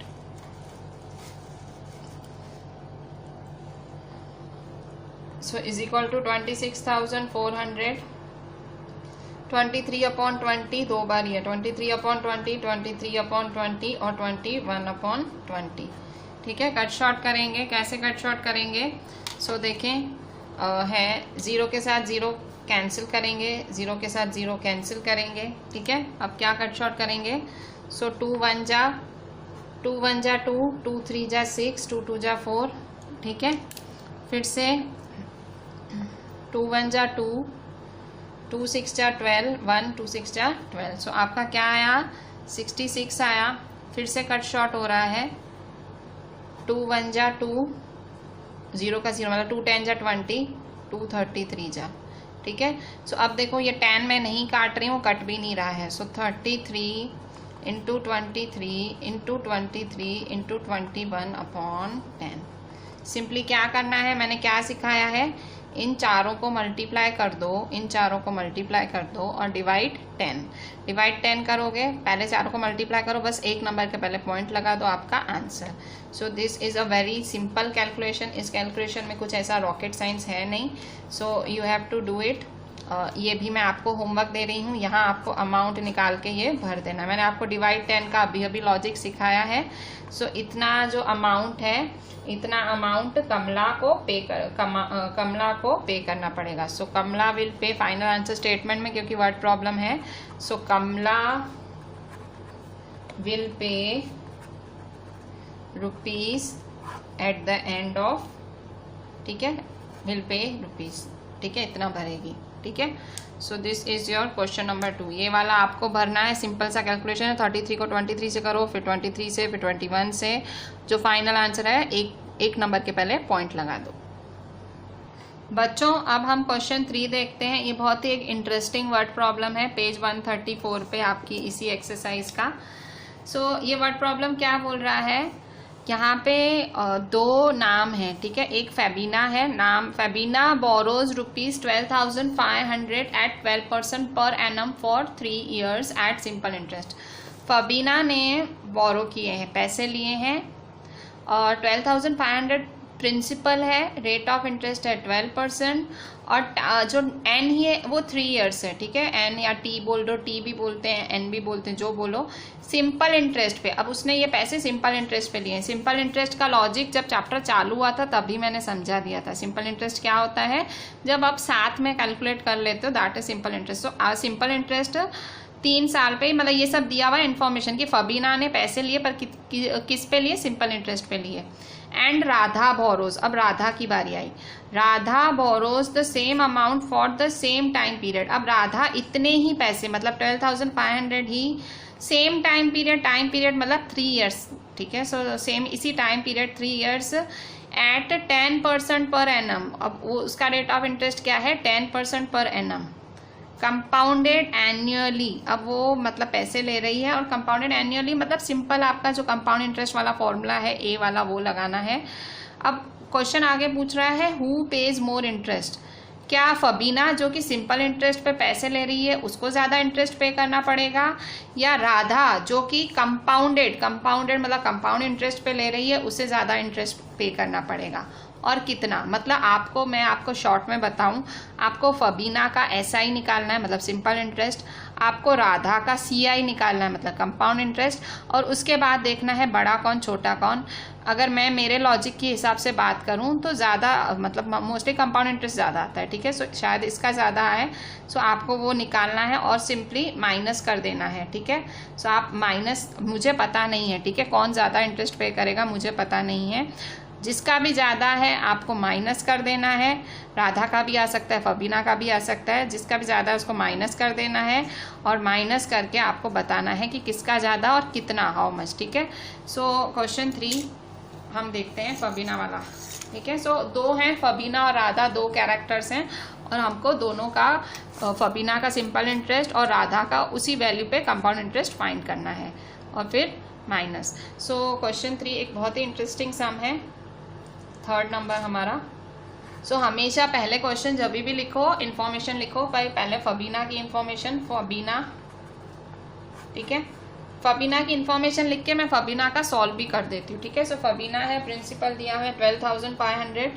सो = 26,400, 23/20 2 बारी है, 23/20, 23/20 और 21/20, ठीक है। कट शॉर्ट करेंगे, कैसे कट शॉर्ट करेंगे, सो देखें है 0 के साथ 0 कैंसिल करेंगे, 0 के साथ 0 कैंसिल करेंगे, ठीक है। अब क्या कट शॉर्ट करेंगे, सो 2 1 जा 2, 2 3 जा 6, 2 2 जा 4, ठीक है। फिर से 2 1 जा 2, 2 6 जा 12, 1 2 6 जा 12, सो आपका क्या आया, 66 आया। फिर से कट शॉर्ट हो रहा है, 2 1 जा 2, 0 का 0 मतलब 2 10 जा 20, 2 33 जा, ठीक है। सो अब देखो ये 10 मैं नहीं काट रही हूँ, कट भी नहीं रहा है। सो 33 × 23 × 23 × 21/10। सिंपली क्या करना है, मैंने क्या सिखाया है, इन चारों को मल्टीप्लाई कर दो, इन चारों को मल्टीप्लाई कर दो और डिवाइड 10 करोगे, पहले चारों को मल्टीप्लाई करो, बस एक नंबर के पहले पॉइंट लगा दो, आपका answer. So this is a very simple calculation. इस कैलकुलेशन में कुछ ऐसा रॉकेट साइंस है नहीं, so you have to do it. ये भी मैं आपको होमवर्क दे रही हूँ, यहाँ आपको अमाउंट निकाल के ये भर देना। मैंने आपको डिवाइड 10 का अभी लॉजिक सिखाया है। सो इतना जो अमाउंट है, इतना अमाउंट कमला को पे करना पड़ेगा। So Kamala will pay, final answer statement में क्योंकि वर्ड प्रॉब्लम है, so Kamala will pay rupees at the end of, ठीक है, विल पे रुपीज, ठीक है, इतना भरेगी, ठीक है। So this is your question number 2। ये वाला आपको भरना है, सिंपल सा कैलकुलेशन है। 33 को 23 से करो, फिर 23 से, फिर 21 से, जो फाइनल आंसर है एक नंबर के पहले पॉइंट लगा दो। बच्चों अब हम क्वेश्चन 3 देखते हैं। ये बहुत ही एक इंटरेस्टिंग वर्ड प्रॉब्लम है, पेज 134 पे आपकी इसी एक्सरसाइज का। सो ये वर्ड प्रॉब्लम क्या बोल रहा है, यहाँ पे 2 नाम है, ठीक है। एक फेबिना है, नाम Febina borrows ₹12,500 at 12% per annum for 3 years at simple interest. Fabina ने बोरो किए हैं, पैसे लिए हैं, और 12,500 प्रिंसिपल है, रेट ऑफ इंटरेस्ट है 12%, और जो एन ही है वो 3 years है, ठीक है। एन या टी बोल दो, टी भी बोलते हैं, एन भी बोलते हैं, जो बोलो, सिंपल इंटरेस्ट पे। अब उसने ये पैसे सिंपल इंटरेस्ट पे लिए हैं। सिंपल इंटरेस्ट का लॉजिक जब चैप्टर चालू हुआ था तभी मैंने समझा दिया था। सिंपल इंटरेस्ट क्या होता है, जब आप साथ में कैलकुलेट कर लेते हो, दैट इज सिंपल इंटरेस्ट। तो सिंपल इंटरेस्ट 3 साल पे, मतलब ये सब दिया हुआ है इन्फॉर्मेशन की फबीना ने पैसे लिए, पर किस पे लिए, सिंपल इंटरेस्ट पे लिए। एंड राधा बोरोज, अब राधा की बारी आई, Radha borrows the same amount for the same time period. अब राधा इतने ही पैसे, मतलब 12,500 ही, सेम टाइम पीरियड मतलब 3 years, ठीक है। सो सेम इसी time period 3 years at 10% per annum. अब वो उसका रेट ऑफ इंटरेस्ट क्या है, 10% पर एनम। कंपाउंडेड एन्युअली, अब वो मतलब पैसे ले रही है, और कंपाउंडेड एन्युअली मतलब सिंपल आपका जो कंपाउंड इंटरेस्ट वाला फॉर्मूला है ए वाला वो लगाना है। अब क्वेश्चन आगे पूछ रहा है हु पेज मोर इंटरेस्ट, क्या फबीना जो कि सिंपल इंटरेस्ट पे पैसे ले रही है उसको ज़्यादा इंटरेस्ट पे करना पड़ेगा, या राधा जो कि कंपाउंडेड मतलब कंपाउंड इंटरेस्ट पे ले रही है उससे ज़्यादा इंटरेस्ट पे करना पड़ेगा, और कितना। मतलब मैं आपको शॉर्ट में बताऊं, आपको फबीना का SI निकालना है मतलब सिंपल इंटरेस्ट, आपको राधा का CI निकालना है मतलब कंपाउंड इंटरेस्ट, और उसके बाद देखना है बड़ा कौन छोटा कौन। अगर मैं मेरे लॉजिक के हिसाब से बात करूं तो ज़्यादा मतलब मोस्टली कंपाउंड इंटरेस्ट ज़्यादा आता है, ठीक है। सो शायद इसका ज़्यादा है, सो आपको वो निकालना है और सिंपली माइनस कर देना है, ठीक है। सो आप माइनस, मुझे पता नहीं है, ठीक है, कौन ज़्यादा इंटरेस्ट पे करेगा मुझे पता नहीं है, जिसका भी ज़्यादा है आपको माइनस कर देना है। राधा का भी आ सकता है, फबीना का भी आ सकता है, जिसका भी ज़्यादा है उसको माइनस कर देना है, और माइनस करके आपको बताना है कि किसका ज़्यादा और कितना, हाउ मच, ठीक है। सो क्वेश्चन 3 हम देखते हैं फबीना वाला, ठीक है। सो 2 हैं फबीना और राधा, 2 कैरेक्टर्स हैं, और हमको दोनों का फबीना का सिंपल इंटरेस्ट और राधा का उसी वैल्यू पे कंपाउंड इंटरेस्ट फाइंड करना है, और फिर माइनस। सो क्वेश्चन 3 एक बहुत ही इंटरेस्टिंग सम है, 3rd नंबर हमारा। सो हमेशा पहले क्वेश्चन जब भी लिखो इन्फॉर्मेशन लिखो, पहले फबीना की इन्फॉर्मेशन, फबीना, ठीक है। फबीना की इन्फॉर्मेशन लिख के मैं फबीना का सॉल्व भी कर देती हूँ, ठीक है। सो फबीना है, प्रिंसिपल दिया है 12,500,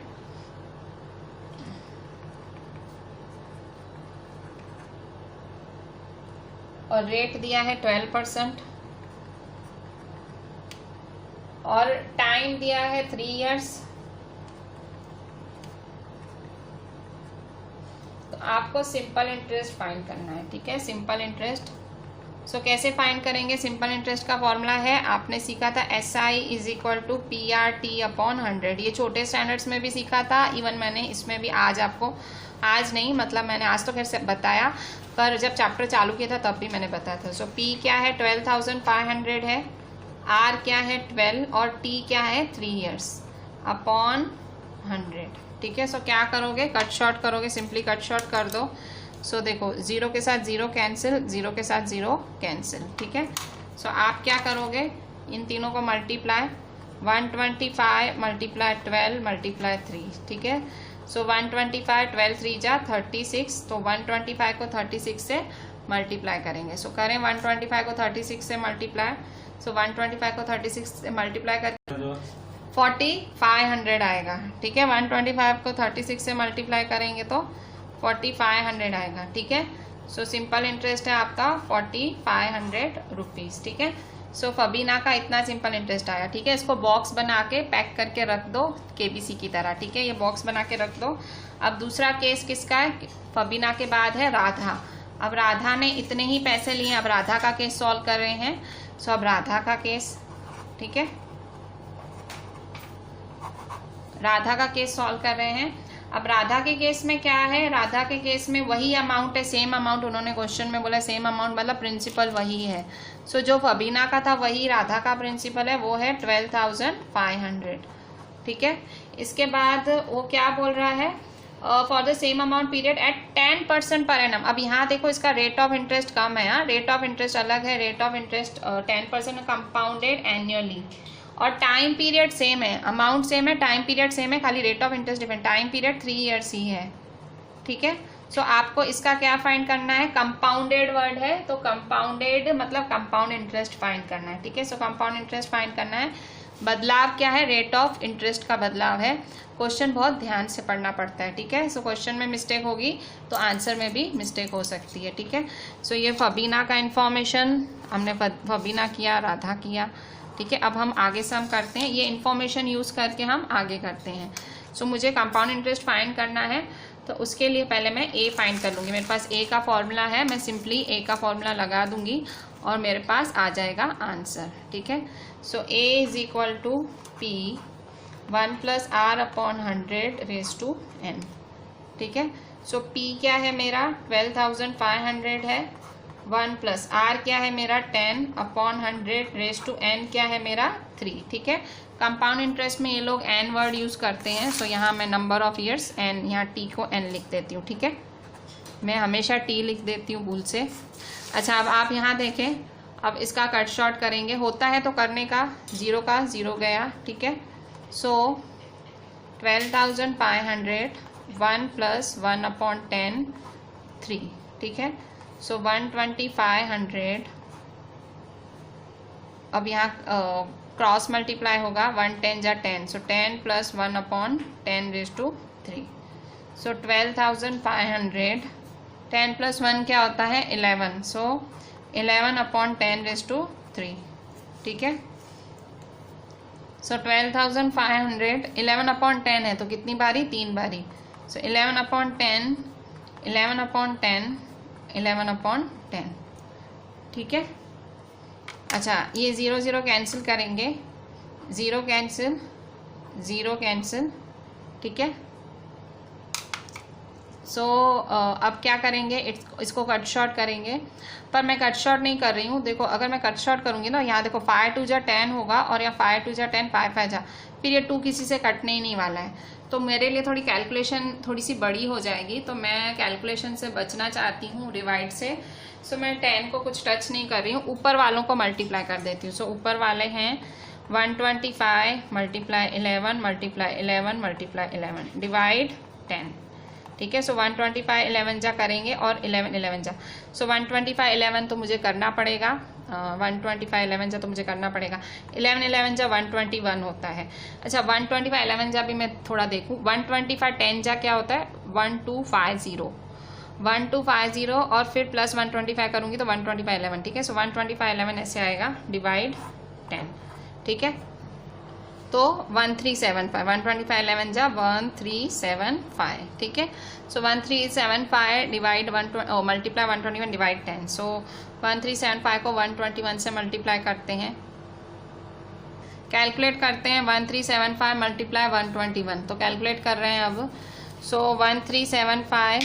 और रेट दिया है 12%, और टाइम दिया है 3 इयर्स। तो आपको सिंपल इंटरेस्ट फाइंड करना है, ठीक है, सिंपल इंटरेस्ट। सो कैसे फाइंड करेंगे? सिंपल इंटरेस्ट का फॉर्मूला है, आपने सीखा था SI = PRT/100, ये छोटे स्टैंडर्ड्स में भी सीखा था, इवन मैंने इसमें भी आज आपको, आज नहीं मतलब मैंने आज तो खैर से बताया, पर जब चैप्टर चालू किया था तब भी मैंने बताया था। सो P क्या है 12,500 है, R क्या है 12, और T क्या है 3 इयर्स अपॉन 100, ठीक है। सो क्या करोगे, कट शॉर्ट करोगे, सिंपली कट शॉर्ट कर दो। सो देखो 0 के साथ 0 कैंसिल, 0 के साथ 0 कैंसिल, ठीक है। सो आप क्या करोगे, इन तीनों को मल्टीप्लाई, 125 × 12 × 3, ठीक है। सो 125, 12 3 जा 36, तो 125 को 36 से मल्टीप्लाई करेंगे। सो करें 125 को 36 से मल्टीप्लाई, सो 125 को 36 से मल्टीप्लाई कर 4500 आएगा, ठीक है। 125 को 36 से मल्टीप्लाई करेंगे तो 4500 आएगा, ठीक है। सो सिंपल इंटरेस्ट है आपका 4500 रुपीज़, ठीक है। सो फबीना का इतना सिंपल इंटरेस्ट आया, ठीक है। इसको बॉक्स बना के पैक करके रख दो KBC की तरह, ठीक है, ये बॉक्स बना के रख दो। अब दूसरा केस किसका है, फबीना के बाद है राधा। अब राधा ने इतने ही पैसे लिए, अब राधा का केस सॉल्व कर रहे हैं। सो अब राधा का केस, ठीक है, राधा का केस सॉल्व कर रहे हैं। अब राधा के केस में क्या है, राधा के केस में वही अमाउंट है, सेम अमाउंट, उन्होंने क्वेश्चन में बोला सेम अमाउंट मतलब प्रिंसिपल वही है। सो जो फबीना का था वही राधा का प्रिंसिपल है, वो है 12,500, ठीक है। इसके बाद वो क्या बोल रहा है, for the same amount period at 10% per annum. अब यहाँ देखो इसका रेट ऑफ इंटरेस्ट कम है, रेट ऑफ इंटरेस्ट अलग है, rate of interest 10% compounded annually, और टाइम पीरियड सेम है, अमाउंट सेम है, टाइम पीरियड सेम है, खाली rate of interest different, time period 3 years ही है, ठीक है। सो आपको इसका क्या फाइंड करना है, कंपाउंडेड वर्ड है तो कंपाउंडेड मतलब कंपाउंड इंटरेस्ट फाइंड करना है, ठीक है। सो कंपाउंड इंटरेस्ट फाइंड करना है। बदलाव क्या है, रेट ऑफ इंटरेस्ट का बदलाव है। क्वेश्चन बहुत ध्यान से पढ़ना पड़ता है, ठीक है। सो क्वेश्चन में मिस्टेक होगी तो आंसर में भी मिस्टेक हो सकती है, ठीक है। सो ये फबीना का इन्फॉर्मेशन हमने फबीना किया, राधा किया, ठीक है। अब हम आगे से हम करते हैं, ये इन्फॉर्मेशन यूज़ करके हम आगे करते हैं। सो मुझे कंपाउंड इंटरेस्ट फाइंड करना है, तो उसके लिए पहले मैं A फाइंड कर लूँगी। मेरे पास A का फॉर्मूला है, मैं सिंपली A का फॉर्मूला लगा दूँगी और मेरे पास आ जाएगा आंसर, ठीक है। सो A = P 1 + R/100⁴n, ठीक है। सो P क्या है मेरा 12,500 है, 1 + R क्या है मेरा 10/100⁴n क्या है मेरा 3, ठीक है। कंपाउंड इंटरेस्ट में ये लोग n वर्ड यूज़ करते हैं, सो यहाँ मैं नंबर ऑफ ईयर्स n, यहाँ T को n लिख देती हूँ, ठीक है। मैं हमेशा टी लिख देती हूँ भूल से। अच्छा, अब आप यहाँ देखें, अब इसका कट शॉर्ट करेंगे, होता है तो करने का, 0 का 0 गया, ठीक है। सो 12,500 1 + 1/10 3, ठीक है। सो 12500, अब यहाँ क्रॉस मल्टीप्लाई होगा, 1 10 जा 10, सो 10 + 1/10⁻3। सो 12,500, 10 + 1 क्या होता है 11, सो 11/10⁻3, ठीक है। सो 12,500 11/10 है तो कितनी बारी, 3 बारी। सो 11/10 11/10 11/10, ठीक है। अच्छा, ये 0 0 कैंसिल करेंगे, 0 कैंसिल 0 कैंसिल, ठीक है। सो अब क्या करेंगे, इसको कट शॉर्ट करेंगे, पर मैं कट शॉर्ट नहीं कर रही हूँ। देखो, अगर मैं कट शॉर्ट करूँगी ना, यहाँ देखो 5 2 जा 10 होगा, और यहाँ 5 2 जा 10 5 5 जा, फिर ये 2 किसी से कटने ही नहीं वाला है, तो मेरे लिए थोड़ी कैलकुलेशन थोड़ी सी बड़ी हो जाएगी, तो मैं कैलकुलेशन से बचना चाहती हूँ, डिवाइड से। सो मैं 10 को कुछ टच नहीं कर रही हूँ, ऊपर वालों को मल्टीप्लाई कर देती हूँ। सो ऊपर वाले हैं 125 × 11 × 11 × 11 डिवाइड 10, ठीक है। सो 125 11 जा करेंगे और 11 11 जा, सो 125 11 तो मुझे करना पड़ेगा, 125 11 जा तो मुझे करना पड़ेगा, 11 11 जा 121 होता है। अच्छा, 125 11 जा भी मैं थोड़ा देखूँ, 125 10 जा क्या होता है 1250 1250, और फिर प्लस 125 करूँगी तो 125 11, ठीक है। सो 125 11 ऐसे आएगा, डिवाइड 10, ठीक है। तो 1375, 125 11 जा 1375, ठीक है। सो 1375 डिवाइड मल्टीप्लाई 121 डिवाइड 10, सो 1375 को 121 से मल्टीप्लाई करते हैं, कैलकुलेट करते हैं। 1375 मल्टीप्लाई 121, तो कैलकुलेट कर रहे हैं अब। सो 1375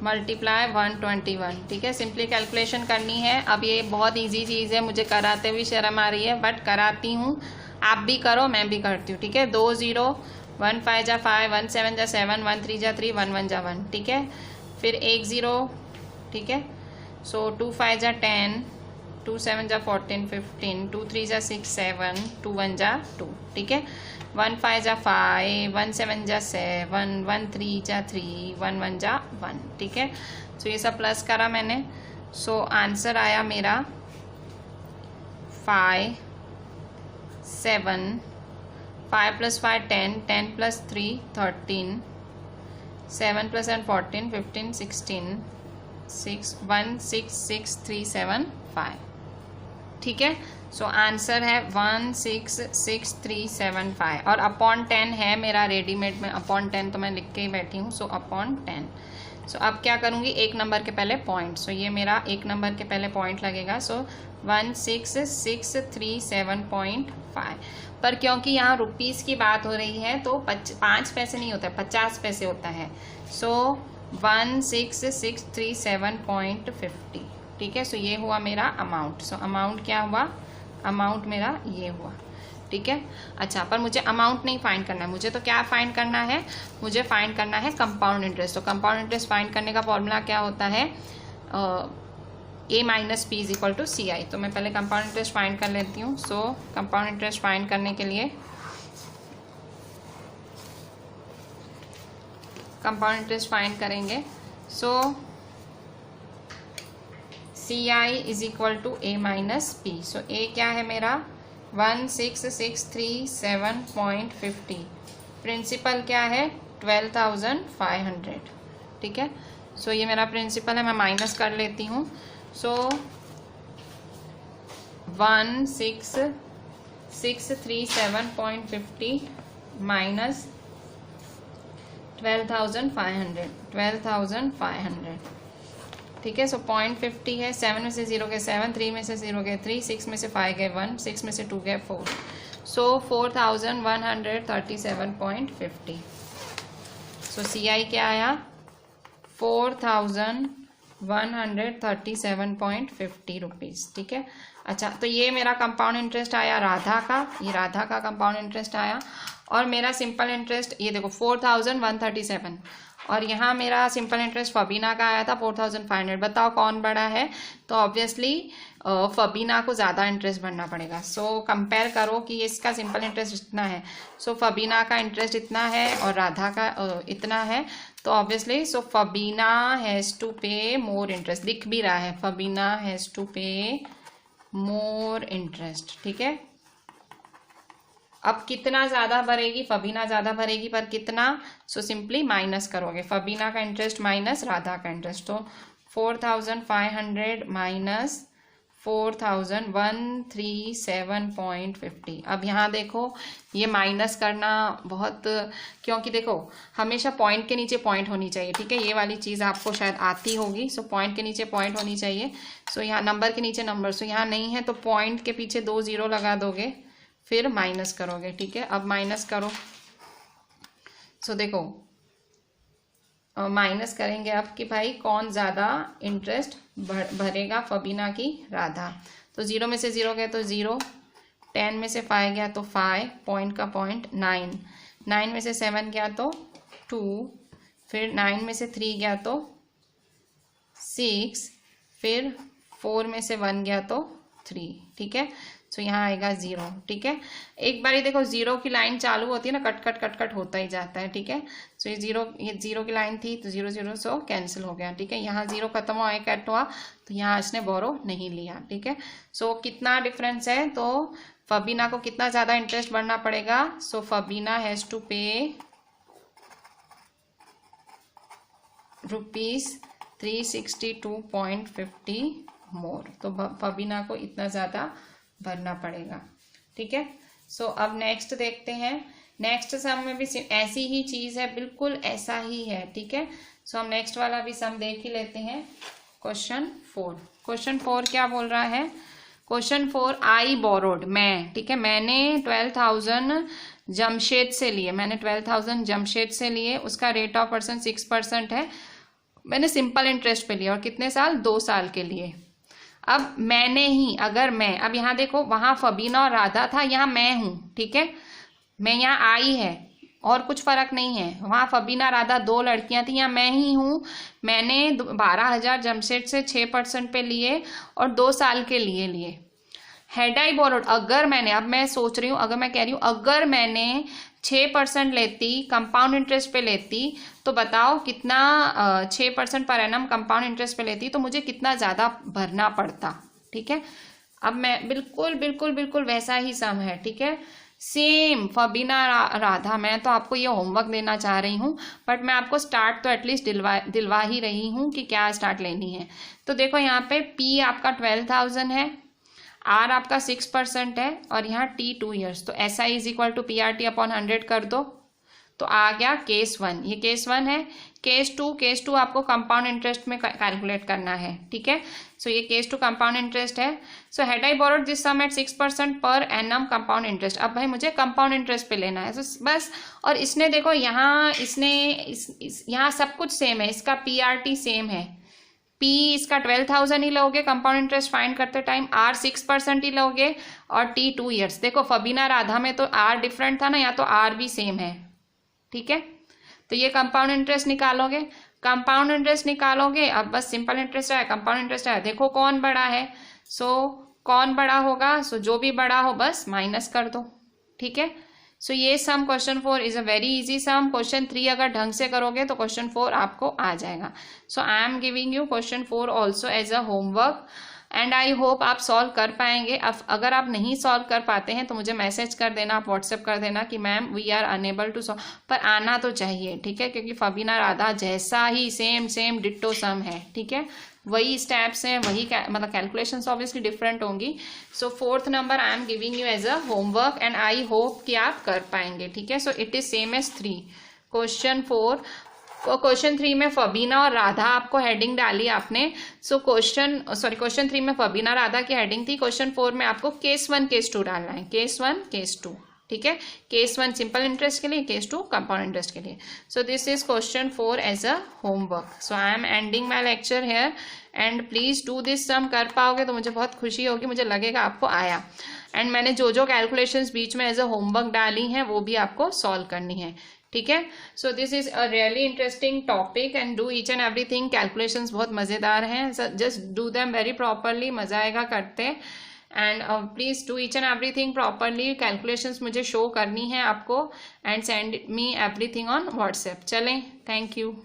मल्टीप्लाई 121, ठीक है। सिंपली कैलकुलेशन करनी है। अब ये बहुत इजी चीज़ है, मुझे कराते हुए शर्म आ रही है, बट कराती हूँ, आप भी करो, मैं भी करती हूँ, ठीक है। 2 0, 1 5 जा 5, 1 7 जा 7, 1 3 जा 3, 1 1 जा 1, ठीक है। फिर 1 0, ठीक है। सो 2 5 जा 10, 2 7 जा 14 15, 2 3 जा 6 7, 2 1 जा 2, ठीक है। 1 5 जा 5, 1 7 जा 7, 1 3 जा 3, 1 1 जा 1, ठीक है। सो ये सब प्लस करा मैंने। सो आंसर आया मेरा 5 7, 5 + 5 10, 10 + 3 13, 7 + 7 14 15 16, 6 1 6 6 3 7 5, ठीक है। सो आंसर है 166375, और अपॉन 10 है मेरा रेडीमेड में, अपॉन 10 तो मैं लिख के ही बैठी हूँ। So upon 10। सो अब क्या करूँगी, 1 नंबर के पहले पॉइंट, सो ये मेरा 1 नंबर के पहले पॉइंट लगेगा। सो 166375, पर क्योंकि यहाँ रुपीज़ की बात हो रही है तो 5 पैसे नहीं होता है, 50 पैसे होता है। सो 166375, ठीक है। सो ये हुआ मेरा अमाउंट। सो अमाउंट क्या हुआ, अमाउंट मेरा ये हुआ, ठीक है। अच्छा, पर मुझे अमाउंट नहीं फाइंड करना है, मुझे तो क्या फाइंड करना है, मुझे फाइंड करना है कंपाउंड इंटरेस्ट। तो कंपाउंड इंटरेस्ट फाइंड करने का फॉर्मूला क्या होता है, A - P = CI। तो मैं पहले कंपाउंड इंटरेस्ट फाइंड कर लेती हूँ। सो कंपाउंड इंटरेस्ट फाइंड करने के लिए कंपाउंड इंटरेस्ट फाइंड करेंगे। सो CI = A - P। So A क्या है मेरा 166375, प्रिंसिपल क्या है 12,500, ठीक है। सो ये मेरा प्रिंसिपल है, मैं माइनस कर लेती हूँ। सो 166375 माइनस 12,500, ठीक है। सो 0.50 है, 7 में से 0 गए 7, 3 में से 0 गए 3, 6 में से 5 गए 1, 6 में से 2 गए 4। सो 4137.50। सो CI क्या आया 4137.50 रुपीज़, ठीक है। अच्छा, तो ये मेरा कंपाउंड इंटरेस्ट आया राधा का, ये राधा का कंपाउंड इंटरेस्ट आया। और मेरा सिंपल इंटरेस्ट ये देखो 4137, और यहाँ मेरा सिंपल इंटरेस्ट फबीना का आया था 4500। बताओ कौन बड़ा है? तो ऑब्वियसली फबीना को ज़्यादा इंटरेस्ट भरना पड़ेगा। सो कंपेयर करो कि इसका सिंपल इंटरेस्ट इतना है, सो फबीना का इंटरेस्ट इतना है और राधा का इतना है, तो ऑब्वियसली सो फबीना हैज़ टू पे मोर इंटरेस्ट। दिख भी रहा है, फबीना हैज़ टू पे मोर इंटरेस्ट। ठीक है, अब कितना ज़्यादा भरेगी? फबीना ज़्यादा भरेगी, पर कितना? सो सिंपली माइनस करोगे फबीना का इंटरेस्ट माइनस राधा का इंटरेस्ट। तो 4500 माइनस 4000 137.50। अब यहाँ देखो ये माइनस करना बहुत, क्योंकि देखो हमेशा पॉइंट के नीचे पॉइंट होनी चाहिए। ठीक है, ये वाली चीज़ आपको शायद आती होगी। सो पॉइंट के नीचे पॉइंट होनी चाहिए। सो यहाँ नंबर के नीचे नंबर, सो यहाँ नहीं है तो पॉइंट के पीछे 2 0 लगा दोगे, फिर माइनस करोगे। ठीक है, अब माइनस करो। सो देखो माइनस करेंगे अब कि भाई कौन ज़्यादा इंटरेस्ट भरेगा, फबीना की राधा। तो 0 में से 0 गया तो 0, 10 में से 5 गया तो 5, पॉइंट का पॉइंट 9, 9 में से 7 गया तो 2, फिर 9 में से 3 गया तो 6, फिर 4 में से 1 गया तो 3। ठीक है, तो यहाँ आएगा 0। ठीक है, एक बार देखो 0 की लाइन चालू होती है ना, कट कट कट कट होता ही जाता है। ठीक है, सो ये 0 की लाइन थी तो 0 0 सो कैंसिल हो गया। ठीक है, यहाँ 0 खत्म हुआ, कट हुआ, तो यहाँ इसने बोरो नहीं लिया। ठीक है, सो कितना डिफरेंस है? तो फबीना को कितना ज़्यादा इंटरेस्ट भरना पड़ेगा? सो फबीना हैज़ टू पे ₹362.50 मोर। तो फबीना को इतना ज़्यादा भरना पड़ेगा। ठीक है, सो अब नेक्स्ट देखते हैं। नेक्स्ट सम में भी ऐसी ही चीज़ है, बिल्कुल ऐसा ही है। ठीक है, सो हम नेक्स्ट वाला भी सम देख ही लेते हैं। क्वेश्चन 4। क्वेश्चन 4 क्या बोल रहा है? क्वेश्चन 4, आई बोरोड, मैं, ठीक है, मैंने 12,000 जमशेद से लिए, मैंने 12,000 जमशेद से लिए, उसका रेट ऑफ परसेंट 6% है, मैंने सिंपल इंटरेस्ट पे लिया और कितने साल? 2 साल के लिए। अब मैंने ही, अगर मैं, अब यहाँ देखो वहाँ फबीना और राधा था, यहाँ मैं हूँ। ठीक है, मैं यहाँ आई है और कुछ फर्क नहीं है। वहाँ फबीना राधा 2 लड़कियाँ थी, यहाँ मैं ही हूँ। मैंने 12,000 जमशेद से 6% पे लिए और 2 साल के लिए हैड आई बोरोड, अगर मैंने, अब मैं सोच रही हूँ, अगर मैं कह रही हूँ अगर मैंने 6% लेती, कंपाउंड इंटरेस्ट पे लेती, तो बताओ कितना 6% पर एनम कंपाउंड इंटरेस्ट पे लेती तो मुझे कितना ज़्यादा भरना पड़ता। ठीक है, अब मैं बिल्कुल बिल्कुल बिल्कुल वैसा ही सम है। ठीक है, सेम फबीना राधा, मैं तो आपको ये होमवर्क देना चाह रही हूँ, बट मैं आपको स्टार्ट तो एटलीस्ट दिलवा ही रही हूँ कि क्या स्टार्ट लेनी है। तो देखो यहाँ पे P आपका 12,000 है, R आपका 6% है और यहाँ T 2 ईयर्स, तो SI is equal to PRT upon 100 कर दो, तो आ गया केस 1। ये केस 1 है। केस 2 आपको कंपाउंड इंटरेस्ट में कैलकुलेट करना है। ठीक है, सो ये केस 2 कंपाउंड इंटरेस्ट है। So had I borrowed this sum at 6% per annum compound interest. अब भाई मुझे कंपाउंड इंटरेस्ट पे लेना है, तो बस। और इसने देखो यहाँ यहाँ सब कुछ सेम है, इसका PRT सेम है, P इसका 12,000 ही लोगे कंपाउंड इंटरेस्ट फाइंड करते टाइम, R 6% ही लोगे और T 2 ईयर्स। देखो फबीना राधा में तो R डिफरेंट था ना, यहाँ तो R भी सेम है। ठीक है, तो ये कंपाउंड इंटरेस्ट निकालोगे, कंपाउंड इंटरेस्ट निकालोगे। अब बस सिंपल इंटरेस्ट है, कंपाउंड इंटरेस्ट है, देखो कौन बड़ा है। सो कौन बड़ा होगा? सो जो भी बड़ा हो बस माइनस कर दो। ठीक है, सो ये sum question 4 is a very easy sum. Question 3 अगर ढंग से करोगे तो क्वेश्चन 4 आपको आ जाएगा। So I am giving you question 4 also as a homework and I hope आप सॉल्व कर पाएंगे। अगर आप नहीं सॉल्व कर पाते हैं तो मुझे मैसेज कर देना, आप व्हाट्सएप कर देना कि ma'am we are unable to solve, पर आना तो चाहिए। ठीक है, क्योंकि फबीना राधा जैसा ही सेम डिट्टो सम है। ठीक है, वही स्टेप्स हैं, वही मतलब कैलकुलेशंस ऑब्वियसली डिफरेंट होंगी। So 4th number I am giving you as a homework and I hope कि आप कर पाएंगे। ठीक है, so it is same as 3। Question 4, question 3 में फबीना और राधा आपको हेडिंग डाली आपने। सो क्वेश्चन 3 में फबीना राधा की हेडिंग थी, क्वेश्चन 4 में आपको केस 1 केस 2 डालना है, केस 1 केस 2। ठीक है, केस 1 सिंपल इंटरेस्ट के लिए, केस 2 कंपाउंड इंटरेस्ट के लिए। So this is question 4 as a homework. So I am ending my lecture here and please do this sum. कर पाओगे तो मुझे बहुत खुशी होगी, मुझे लगेगा आपको आया। एंड मैंने जो कैलकुलेशंस बीच में एज अ होमवर्क डाली हैं वो भी आपको सॉल्व करनी है। ठीक है। So this is a really interesting topic and do each and everything. Calculations बहुत मज़ेदार हैं, just do them very properly, मज़ा आएगा करते। And please do each and everything properly. Calculations मुझे शो करनी है आपको, and send me everything on WhatsApp. चलें, थैंक यू।